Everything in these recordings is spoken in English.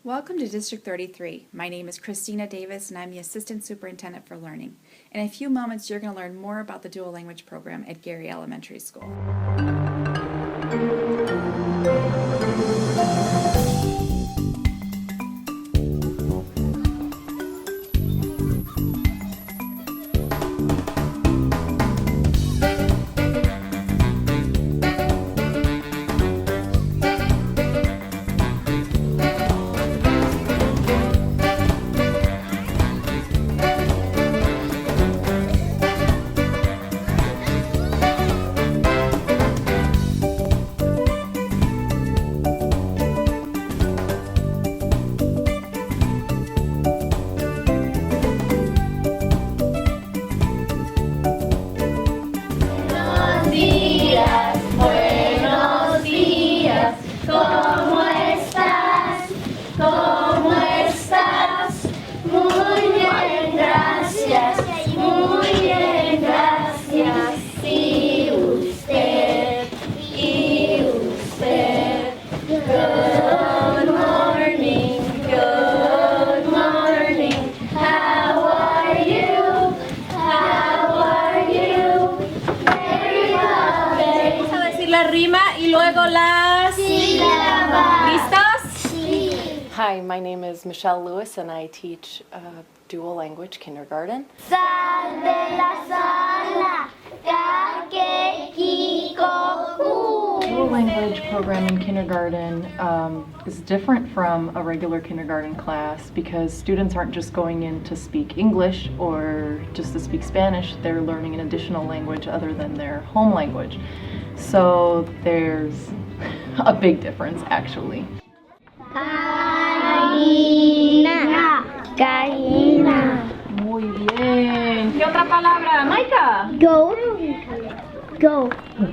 Welcome to District 33. My name is Christina Davis and I'm the Assistant Superintendent for Learning. In a few moments you're going to learn more about the dual language program at Gary Elementary School. ¿Cómo estás? ¿Cómo estás? Muy bien, gracias. Muy bien, gracias. Y usted. Good morning, good morning. How are you? How are you? Very well. Vamos a decir la rima y luego las sílabas. ¿Listos? Sí. Hi, my name is Michelle Lewis and I teach dual language kindergarten. Sal de la sala, Dual language program in kindergarten is different from a regular kindergarten class because students aren't just going in to speak English or just to speak Spanish, they're learning an additional language other than their home language. So there's a big difference actually. Gallina. Muy bien. ¿Qué otra palabra? Maika. Go.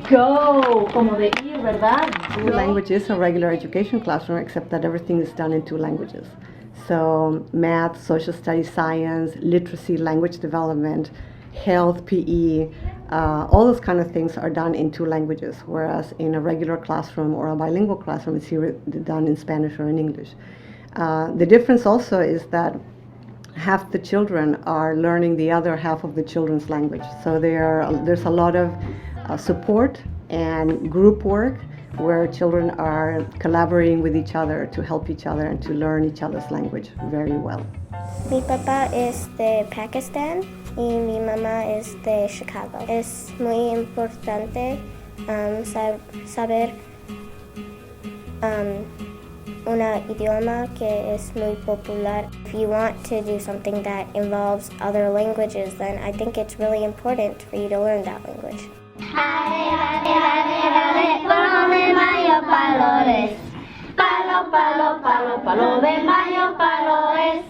Go, como de ir, ¿verdad? Dual language is a regular education classroom, except that everything is done in two languages. So math, social studies, science, literacy, language development, health, PE, all those kind of things are done in two languages, whereas in a regular classroom or a bilingual classroom, it's either done in Spanish or in English. The difference also is that half the children are learning the other half of the children's language. So there's a lot of support and group work where children are collaborating with each other to help each other and to learn each other's language very well. Mi papá es de Pakistán y mi mamá es de Chicago. Es muy importante saber un idioma que es muy popular. If you want to do something that involves other languages, then I think it's really important for you to learn that language. Palo de mayo, palo es. Palo, palo, palo, palo de mayo, palo es.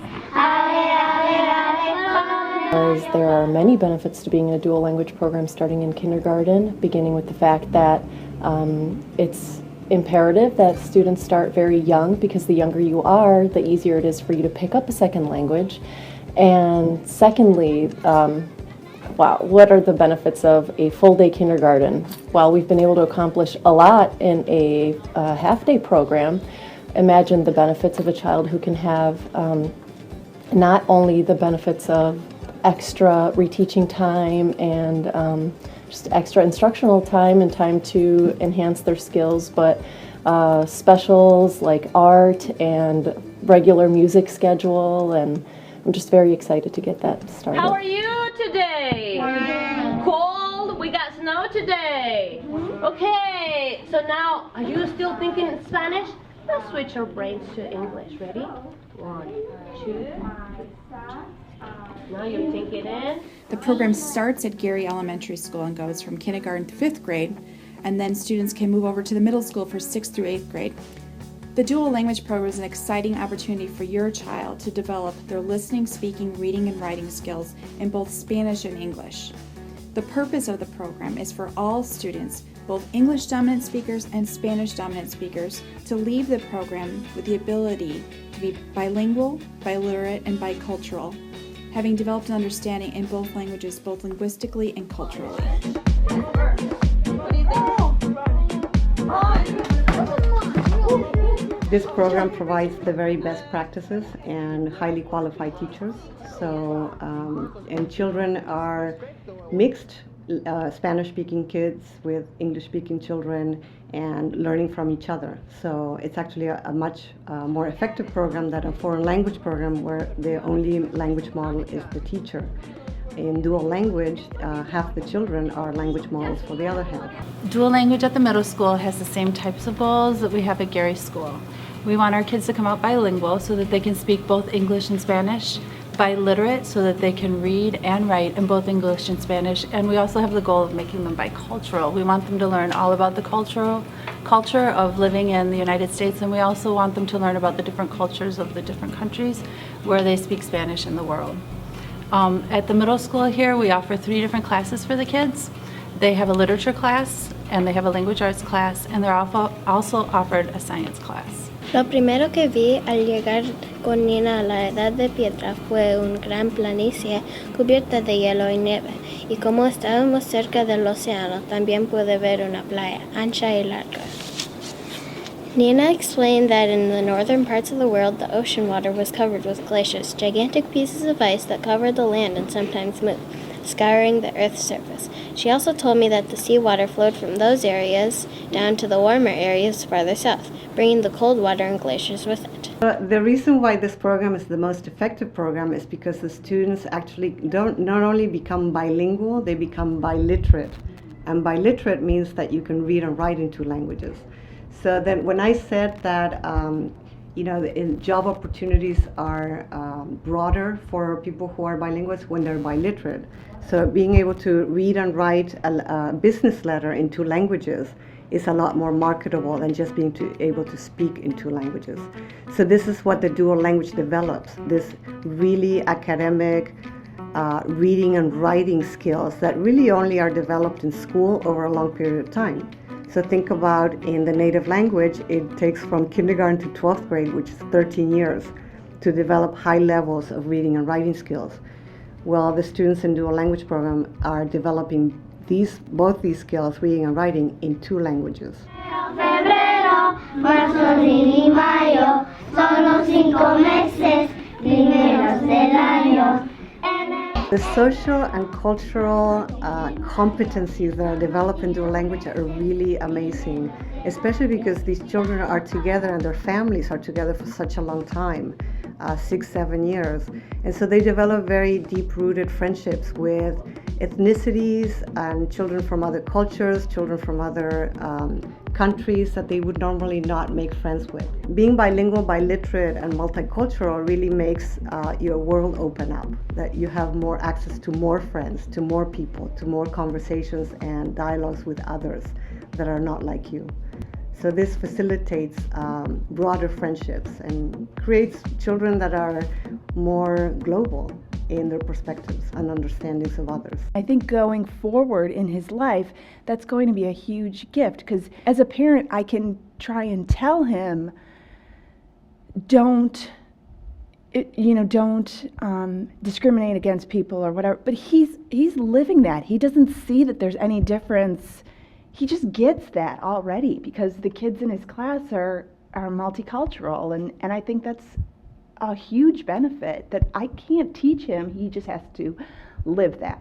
As there are many benefits to being in a dual language program starting in kindergarten, beginning with the fact that it's imperative that students start very young because the younger you are, the easier it is for you to pick up a second language. And secondly, wow, what are the benefits of a full-day kindergarten? While we've been able to accomplish a lot in a half-day program, imagine the benefits of a child who can have not only the benefits of extra reteaching time and just extra instructional time and time to enhance their skills, but specials like art and regular music schedule, and I'm just very excited to get that started. How are you today? Cold? We got snow today. Okay, so now are you still thinking in Spanish? Let's switch our brains to English. Ready? 1, 2. Now you're thinking in. The program starts at Gary Elementary School and goes from kindergarten to 5th grade, and then students can move over to the middle school for 6th through 8th grade. The dual language program is an exciting opportunity for your child to develop their listening, speaking, reading, and writing skills in both Spanish and English. The purpose of the program is for all students, both English dominant speakers and Spanish dominant speakers, to leave the program with the ability to be bilingual, biliterate, and bicultural, having developed an understanding in both languages, both linguistically and culturally. This program provides the very best practices and highly qualified teachers. So, and children are mixed, Spanish-speaking kids with English-speaking children, and learning from each other. So it's actually a much more effective program than a foreign language program where the only language model is the teacher. In dual language, half the children are language models for the other half. Dual language at the middle school has the same types of goals that we have at Gary School. We want our kids to come out bilingual so that they can speak both English and Spanish, biliterate so that they can read and write in both English and Spanish, and we also have the goal of making them bicultural. We want them to learn all about the culture of living in the United States, and we also want them to learn about the different cultures of the different countries where they speak Spanish in the world. At the middle school here, we offer 3 different classes for the kids. They have a literature class, and they have a language arts class, and they're also offered a science class. Lo primero que vi al llegar con Nina a la edad de piedra fue una gran planicie cubierta de hielo y nieve, y como estábamos cerca del océano, también pude ver una playa ancha y larga. Nina explained that in the northern parts of the world, the ocean water was covered with glaciers, gigantic pieces of ice that covered the land and sometimes moved, scouring the Earth's surface. She also told me that the seawater flowed from those areas down to the warmer areas farther south, bringing the cold water and glaciers with it. The reason why this program is the most effective program is because the students actually not only become bilingual, they become biliterate. And biliterate means that you can read and write in 2 languages. So then when I said that job opportunities are broader for people who are bilinguals when they're biliterate. So being able to read and write a business letter in 2 languages is a lot more marketable than just being able to speak in 2 languages. So this is what the dual language develops, this really academic reading and writing skills that really only are developed in school over a long period of time. So think about in the native language, it takes from kindergarten to 12th grade, which is 13 years, to develop high levels of reading and writing skills. Well, the students in dual language program are developing both these skills, reading and writing, in 2 languages. Febrero, marzo, abril y mayo son los 5 meses primeros del año. The social and cultural competencies that are developed in dual language are really amazing, especially because these children are together and their families are together for such a long time, 6-7 years. And so they develop very deep-rooted friendships with ethnicities and children from other cultures, children from other countries that they would normally not make friends with. Being bilingual, biliterate, and multicultural really makes your world open up, that you have more access to more friends, to more people, to more conversations and dialogues with others that are not like you. So this facilitates broader friendships and creates children that are more global in their perspectives and understandings of others. I think going forward in his life, that's going to be a huge gift, because as a parent, I can try and tell him, don't discriminate against people or whatever, but he's living that. He doesn't see that there's any difference. He just gets that already because the kids in his class are multicultural, and I think that's a huge benefit that I can't teach him. He just has to live that.